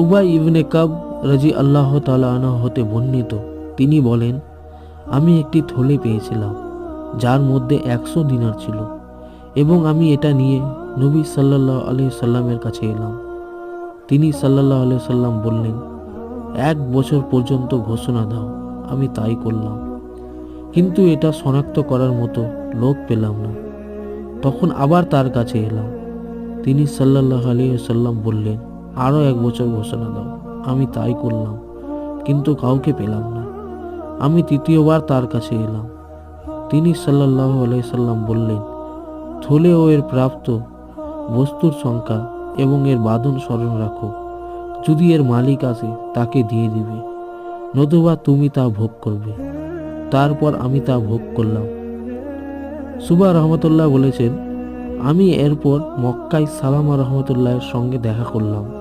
উবাই ইবনে কাব রাদিয়াল্লাহু তাআলা আনহু হতে বর্ণিত, তিনি বলেন, আমি একটি থলে পেয়েছিলাম যার মধ্যে 100 দিনার ছিল এবং আমি এটা নিয়ে নবী সাল্লাল্লাহু আলাইহি সাল্লামের কাছে এলাম। তিনি সাল্লাল্লাহু আলাইহি সাল্লাম বললেন, 1 বছর পর্যন্ত ঘোষণা দাও। আমি তাই করলাম, কিন্তু এটা শনাক্ত করার মতো লোক পেলাম না। তখন আবার তার কাছে এলাম। তিনি সাল্লাল্লাহু আলাইহি সাল্লাম বললেন, আরও 1 বছর ঘোষণা দাও। আমি তাই করলাম, কিন্তু কাউকে পেলাম না। আমি তৃতীয়বার তার কাছে এলাম। তিনি সাল্লাল্লাহু আলাইহি সাল্লাম বললেন, থলে ও এর প্রাপ্ত বস্তুর সংখ্যা এবং এর বাঁধন স্মরণ রাখো। যদি এর মালিক আসে তাকে দিয়ে দিবে, নতুবা তুমি তা ভোগ করবে। তারপর আমি তা ভোগ করলাম। সুবা রহমতুল্লাহ বলেছেন, আমি এরপর মক্কায় সালামা রহমতুল্লাহের সঙ্গে দেখা করলাম।